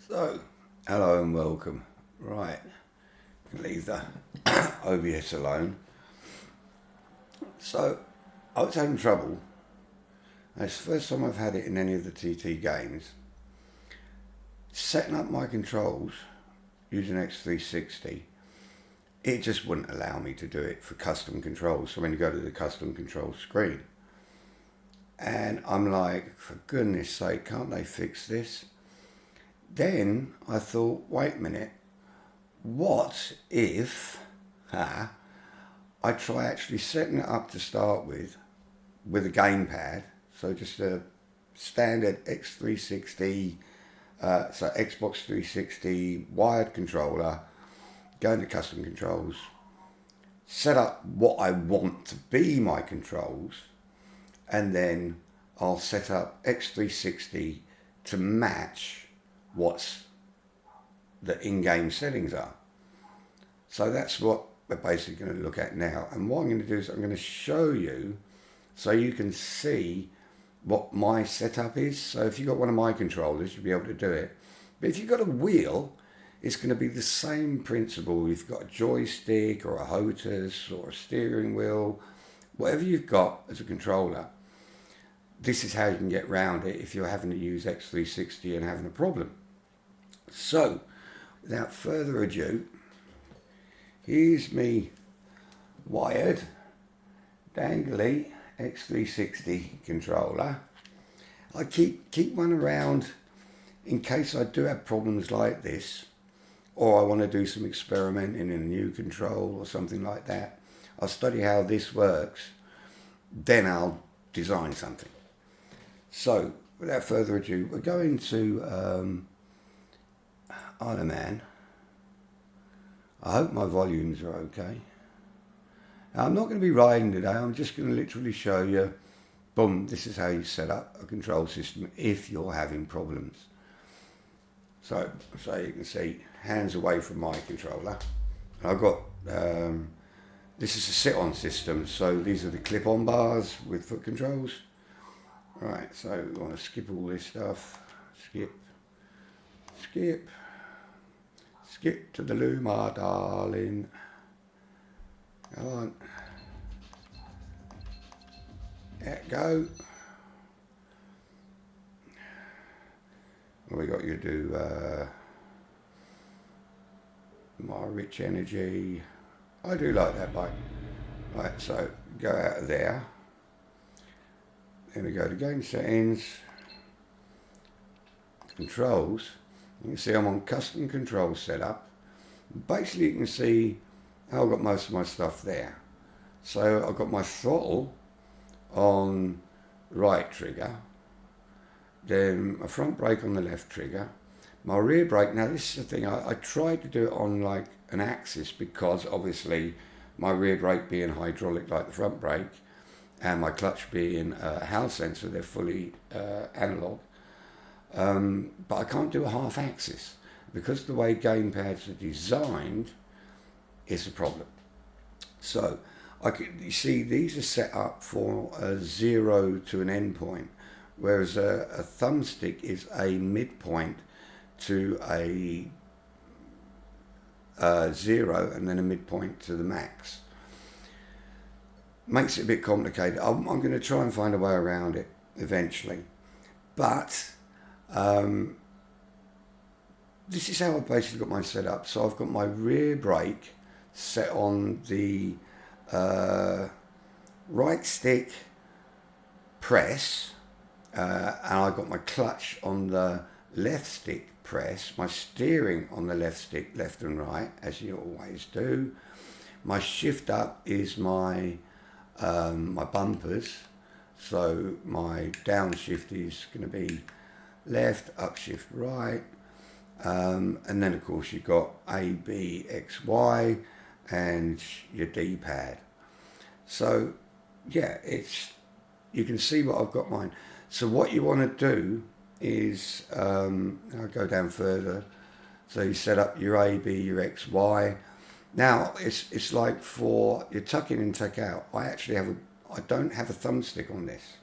So, hello and welcome. Right, can leave the OBS alone. So, I was having trouble. It's the first time I've had it in any of the TT games. Setting up my controls using X360, it just wouldn't allow me to do it for custom controls. So when you go to the custom control screen, and I'm like, for goodness sake, can't they fix this? Then I thought, wait a minute, what if I try actually setting it up to start with a gamepad, so just a standard X360, so Xbox 360 wired controller, go into custom controls, set up what I want to be my controls, and then I'll set up X360 to match what's the in-game settings are. So that's what we're basically going to look at now. And what I'm going to do is I'm going to show you so you can see what my setup is. So if you've got one of my controllers, you'll be able to do it. But if you've got a wheel, it's going to be the same principle. You've got a joystick or a HOTAS or a steering wheel, whatever you've got as a controller. This is how you can get around it if you're having to use X360 and having a problem. So, without further ado, here's me wired, dangly X360 controller. I keep one around in case I do have problems like this, or I want to do some experimenting in a new control or something like that. I'll study how this works, then I'll design something. So, without further ado, we're going to IOM. I hope my volumes are okay. Now, I'm not going to be riding today. I'm just going to literally show you, boom, this is how you set up a control system if you're having problems. So you can see, hands away from my controller. I've got, this is a sit-on system, so these are the clip-on bars with foot controls. Right, so we want to skip all this stuff. Skip to the loo, my darling. Come on. Let go. What we got you to do? My rich energy. I do like that bike. Right, so go out of there. Then we go to game settings, controls. You can see I'm on custom control setup. Basically you can see how I've got most of my stuff there. So I've got my throttle on the right trigger, then my front brake on the left trigger, my rear brake. Now this is the thing, I tried to do it on like an axis because obviously my rear brake being hydraulic like the front brake and my clutch being a Hal sensor, they're fully analog. But I can't do a half axis because the way gamepads are designed is a problem. So you see these are set up for a 0 to an end point, whereas a thumbstick is a midpoint to a 0 and then a midpoint to the max. Makes it a bit complicated. I'm going to try and find a way around it eventually, but this is how I basically got mine set up. So I've got my rear brake set on the right stick press, and I've got my clutch on the left stick press, my steering on the left stick, left and right, as you always do. My shift up is my bumpers, so my downshift is going to be left, upshift right, and then of course you've got A, B, X, Y, and your D-pad. So yeah, you can see what I've got mine. So what you want to do is, I'll go down further, so you set up your A, B, your X, Y. Now it's like for your tuck in and tuck out, I don't have a thumbstick on this.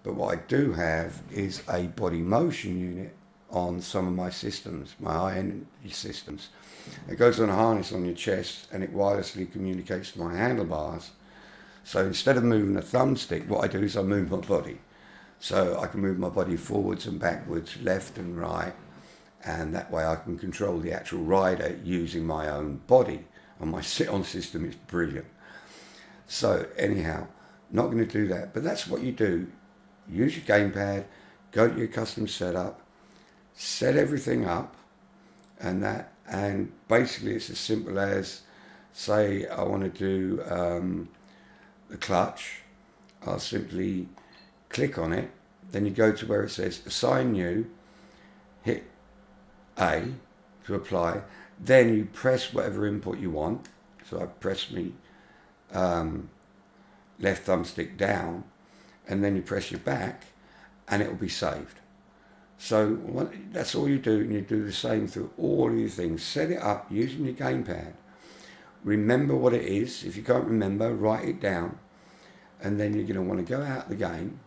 But what I do have is a body motion unit on some of my systems, my high-end systems. It goes on a harness on your chest and it wirelessly communicates to my handlebars. So instead of moving a thumbstick, what I do is I move my body. So I can move my body forwards and backwards, left and right, and that way I can control the actual rider using my own body. And my sit-on system is brilliant. So anyhow, not going to do that, but that's what you do. Use your gamepad, go to your custom setup, set everything up, and basically it's as simple as, say I want to do the clutch. I'll simply click on it, then you go to where it says assign new, hit A to apply, then you press whatever input you want. So I press me left thumbstick down, and then you press your back and it will be saved. So that's all you do, and you do the same through all of your things. Set it up using your gamepad. Remember what it is. If you can't remember, write it down, and then you're going to want to go out the game.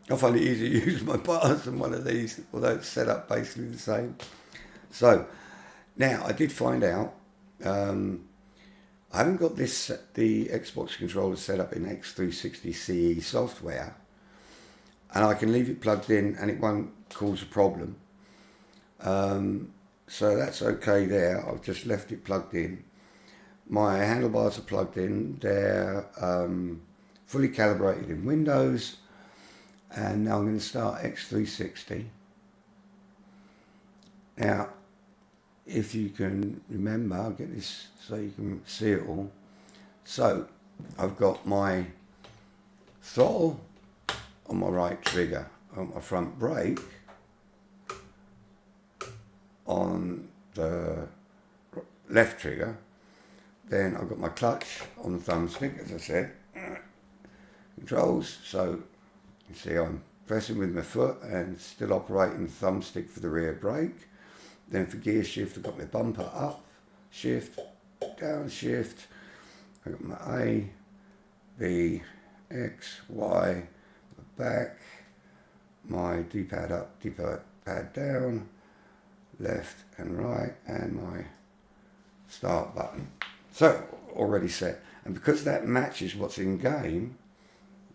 I find it easier to use my bars than one of these, although it's set up basically the same. So now I did find out, I haven't got the Xbox controller set up in X360 CE software, and I can leave it plugged in and it won't cause a problem. So that's okay there. I've just left it plugged in. My handlebars are plugged in. They're fully calibrated in Windows. And now I'm going to start X360. Now, if you can remember, I'll get this so you can see it all. So, I've got my throttle on my right trigger, on my front brake on the left trigger. Then I've got my clutch on the thumbstick, as I said. Controls, so you see I'm pressing with my foot and still operating the thumbstick for the rear brake. Then for gear shift, I've got my bumper up, shift, down, shift. I've got my A, B, X, Y, back, my D-pad up, D-pad down, left and right, and my start button. So, already set. And because that matches what's in game,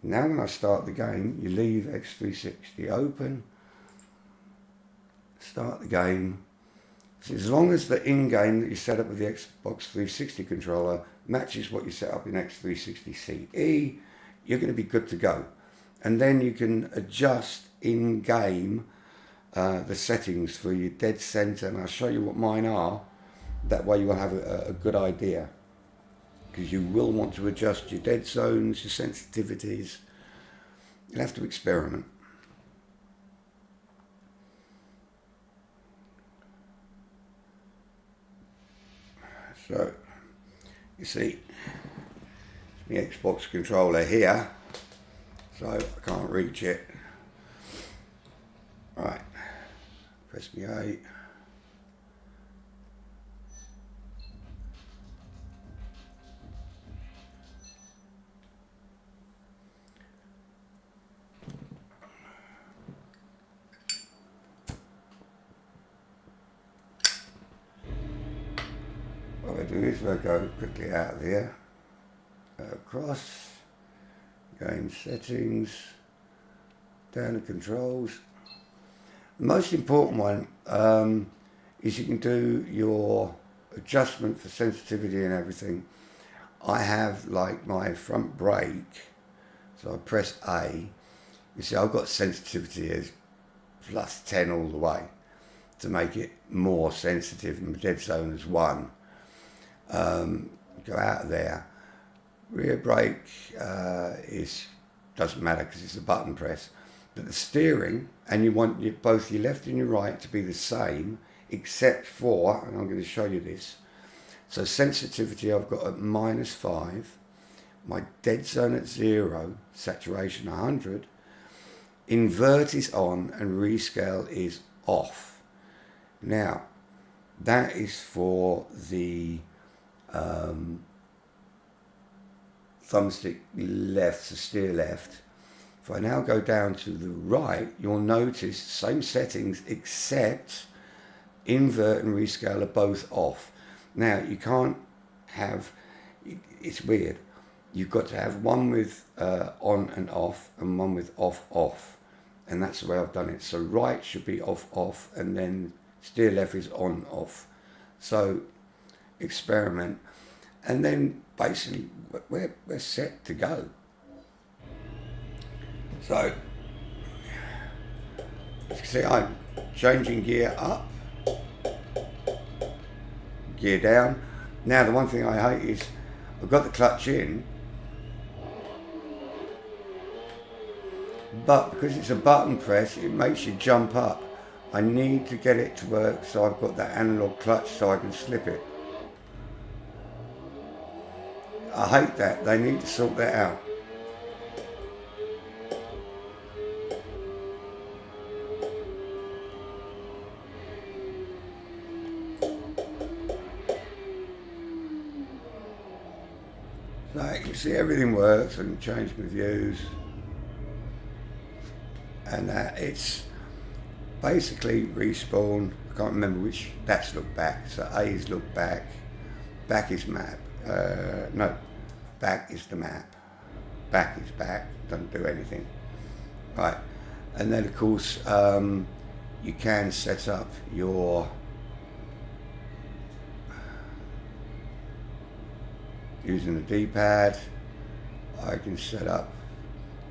now when I start the game, you leave X360 open, start the game. So as long as the in-game that you set up with the Xbox 360 controller matches what you set up in X360 CE, you're going to be good to go. And then you can adjust in-game the settings for your dead center, and I'll show you what mine are. That way you will have a good idea, because you will want to adjust your dead zones, your sensitivities. You'll have to experiment. So, you see, the Xbox controller here, so I can't reach it. Right, press me A. What I do is I go quickly out of here, across, game settings, down to controls. The most important one is you can do your adjustment for sensitivity and everything. I have like my front brake, so I press A. You see I've got sensitivity as plus 10 all the way to make it more sensitive, and the dead zone is 1. Go out of there. Rear brake doesn't matter because it's a button press. But the steering, and you want both your left and your right to be the same, except for, and I'm going to show you this. So sensitivity I've got at -5, my dead zone at 0, saturation 100, invert is on and rescale is off. Now, that is for the thumbstick left to steer left. If I now go down to the right, you'll notice same settings except invert and rescale are both off. Now you can't have, it's weird, you've got to have one with on and off and one with off, and that's the way I've done it. So right should be off, and then steer left is on off. So experiment, and then basically we're set to go. So you can see I'm changing gear up, gear down. Now the one thing I hate is I've got the clutch in, but because it's a button press, it makes you jump up. I need to get it to work so I've got that analog clutch so I can slip it. I hate that. They need to sort that out. So you can see everything works, and change my views, and it's basically respawn. I can't remember which. That's look back. So A is look back. Back is map. No, back is the map. Back is back. Doesn't do anything. Right, and then of course you can set up your using the D-pad. I can set up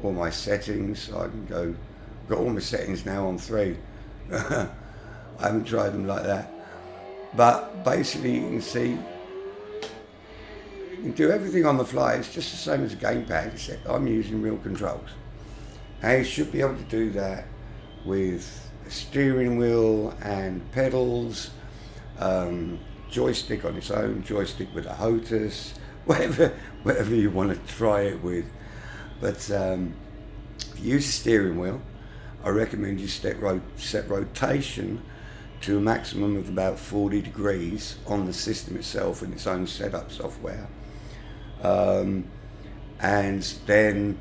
all my settings. So I can got all my settings now on 3. I haven't tried them like that, but basically you can see you can do everything on the fly. It's just the same as a gamepad, except I'm using real controls. Now you should be able to do that with a steering wheel and pedals, joystick on its own, joystick with a HOTAS, whatever you want to try it with. But if you use a steering wheel, I recommend you set rotation to a maximum of about 40 degrees on the system itself in its own setup software. And then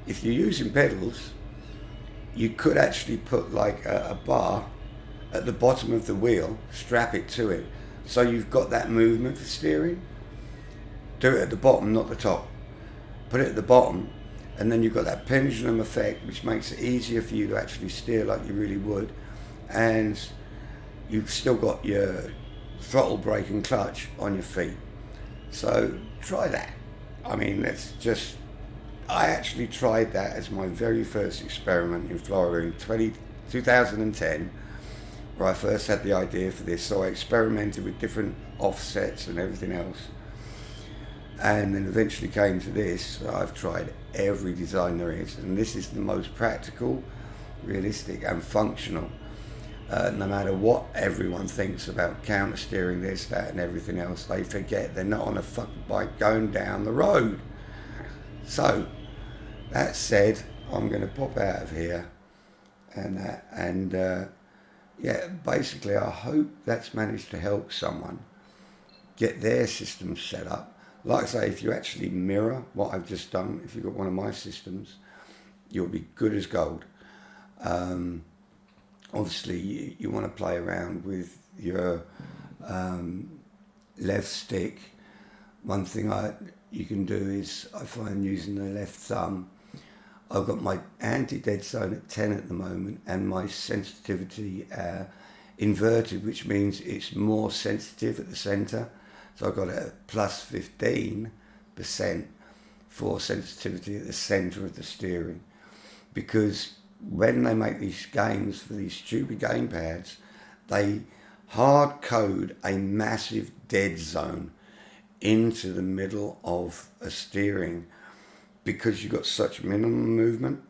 if you're using pedals, you could actually put like a bar at the bottom of the wheel, strap it to it, so you've got that movement for steering. Do it at the bottom, not the top. Put it at the bottom, and then you've got that pendulum effect, which makes it easier for you to actually steer like you really would, and you've still got your throttle, brake and clutch on your feet. So try that. I mean, I actually tried that as my very first experiment in Florida in 2010, where I first had the idea for this. So I experimented with different offsets and everything else, and then eventually came to this. I've tried every design there is, and this is the most practical, realistic and functional. No matter what everyone thinks about counter steering, this, that and everything else, they forget they're not on a fucking bike going down the road. So that said, I'm going to pop out of here, and yeah, basically I hope that's managed to help someone get their system set up. Like I say, if you actually mirror what I've just done, if you've got one of my systems, you'll be good as gold. Obviously you want to play around with your left stick. One thing you can do is, I find using the left thumb, I've got my anti-dead zone at 10 at the moment, and my sensitivity inverted, which means it's more sensitive at the centre. So I've got a plus 15% for sensitivity at the centre of the steering, because when they make these games for these stupid gamepads, they hard code a massive dead zone into the middle of a steering, because you've got such minimum movement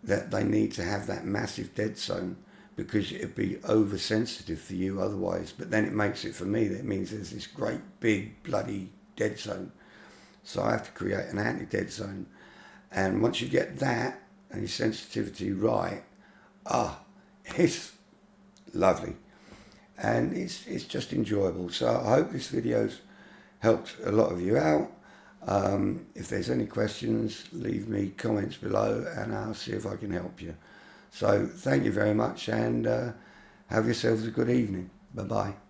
that they need to have that massive dead zone, because it'd be oversensitive for you otherwise. But then it makes it, for me, that means there's this great big bloody dead zone. So I have to create an anti-dead zone. And once you get that and your sensitivity right, it's lovely. And it's just enjoyable. So I hope this video's helped a lot of you out. If there's any questions, leave me comments below and I'll see if I can help you. So thank you very much, and have yourselves a good evening. Bye-bye.